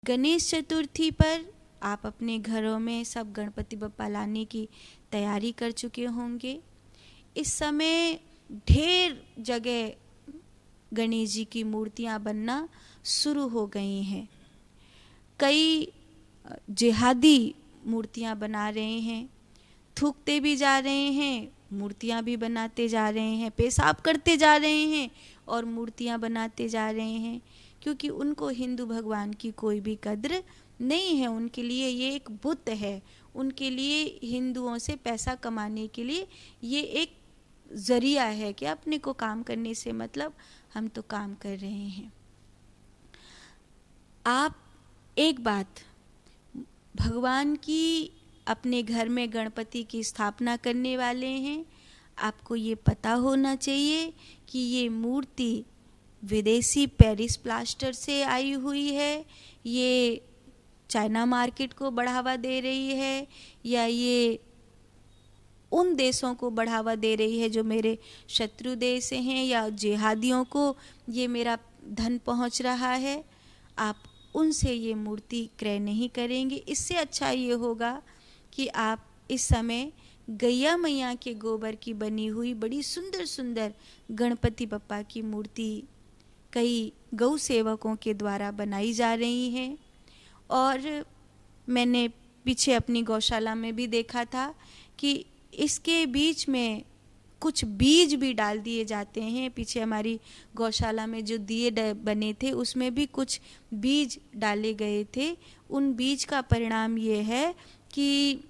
गणेश चतुर्थी पर आप अपने घरों में सब गणपति बप्पा लाने की तैयारी कर चुके होंगे। इस समय ढेर जगह गणेश जी की मूर्तियां बनना शुरू हो गई हैं। कई जिहादी मूर्तियां बना रहे हैं, थूकते भी जा रहे हैं, मूर्तियां भी बनाते जा रहे हैं, पेशाब करते जा रहे हैं और मूर्तियां बनाते जा रहे हैं, क्योंकि उनको हिंदू भगवान की कोई भी कद्र नहीं है। उनके लिए ये एक बुत है, उनके लिए हिंदुओं से पैसा कमाने के लिए ये एक जरिया है कि अपने को काम करने से मतलब हम तो काम कर रहे हैं। आप एक बात, भगवान की अपने घर में गणपति की स्थापना करने वाले हैं, आपको ये पता होना चाहिए कि ये मूर्ति विदेशी पेरिस प्लास्टर से आई हुई है, ये चाइना मार्केट को बढ़ावा दे रही है, या ये उन देशों को बढ़ावा दे रही है जो मेरे शत्रु देश हैं, या जिहादियों को ये मेरा धन पहुंच रहा है। आप उनसे ये मूर्ति क्रय नहीं करेंगे। इससे अच्छा ये होगा कि आप इस समय गैया मैया के गोबर की बनी हुई बड़ी सुंदर सुंदर गणपति बप्पा की मूर्ति कई गौ सेवकों के द्वारा बनाई जा रही हैं, और मैंने पीछे अपनी गौशाला में भी देखा था कि इसके बीच में कुछ बीज भी डाल दिए जाते हैं। पीछे हमारी गौशाला में जो दिए बने थे उसमें भी कुछ बीज डाले गए थे। उन बीज का परिणाम ये है कि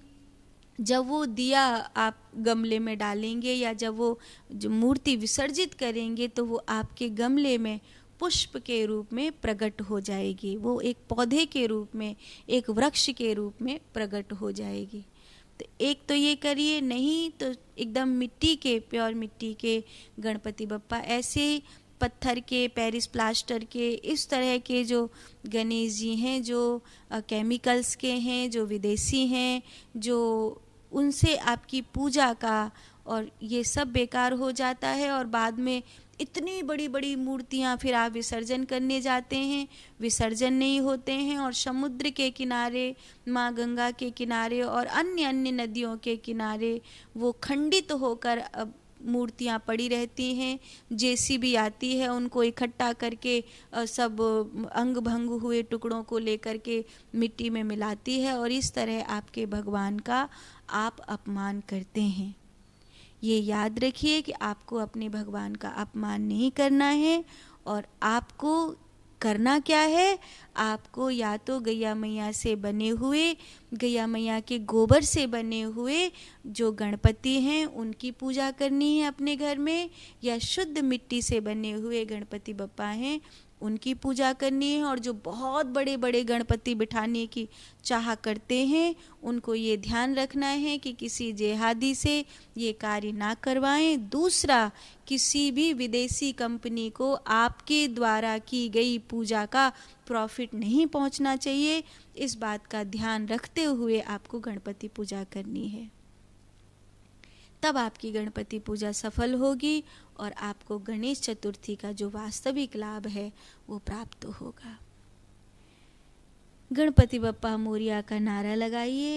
जब वो दिया आप गमले में डालेंगे या जब वो जो मूर्ति विसर्जित करेंगे तो वो आपके गमले में पुष्प के रूप में प्रकट हो जाएगी, वो एक पौधे के रूप में, एक वृक्ष के रूप में प्रकट हो जाएगी। तो एक तो ये करिए, नहीं तो एकदम मिट्टी के, प्योर मिट्टी के गणपति बप्पा, ऐसे पत्थर के, पेरिस प्लास्टर के, इस तरह के जो गणेश जी हैं जो केमिकल्स के हैं, जो विदेशी हैं, जो उनसे आपकी पूजा का और ये सब बेकार हो जाता है। और बाद में इतनी बड़ी बड़ी मूर्तियां फिर आप विसर्जन करने जाते हैं, विसर्जन नहीं होते हैं, और समुद्र के किनारे, माँ गंगा के किनारे और अन्य अन्य नदियों के किनारे वो खंडित होकर अब मूर्तियां पड़ी रहती हैं। जेसीबी आती है, उनको इकट्ठा करके सब अंग भंग हुए टुकड़ों को लेकर के मिट्टी में मिलाती है, और इस तरह आपके भगवान का आप अपमान करते हैं। ये याद रखिए कि आपको अपने भगवान का अपमान नहीं करना है। और आपको करना क्या है, आपको या तो गैया मैया से बने हुए, गैया मैया के गोबर से बने हुए जो गणपति हैं उनकी पूजा करनी है अपने घर में, या शुद्ध मिट्टी से बने हुए गणपति बप्पा हैं उनकी पूजा करनी है। और जो बहुत बड़े बड़े गणपति बिठाने की चाह करते हैं उनको ये ध्यान रखना है कि किसी जिहादी से ये कार्य ना करवाएं। दूसरा, किसी भी विदेशी कंपनी को आपके द्वारा की गई पूजा का प्रॉफिट नहीं पहुंचना चाहिए। इस बात का ध्यान रखते हुए आपको गणपति पूजा करनी है, तब आपकी गणपति पूजा सफल होगी और आपको गणेश चतुर्थी का जो वास्तविक लाभ है वो प्राप्त होगा। गणपति बप्पा मोरिया का नारा लगाइए।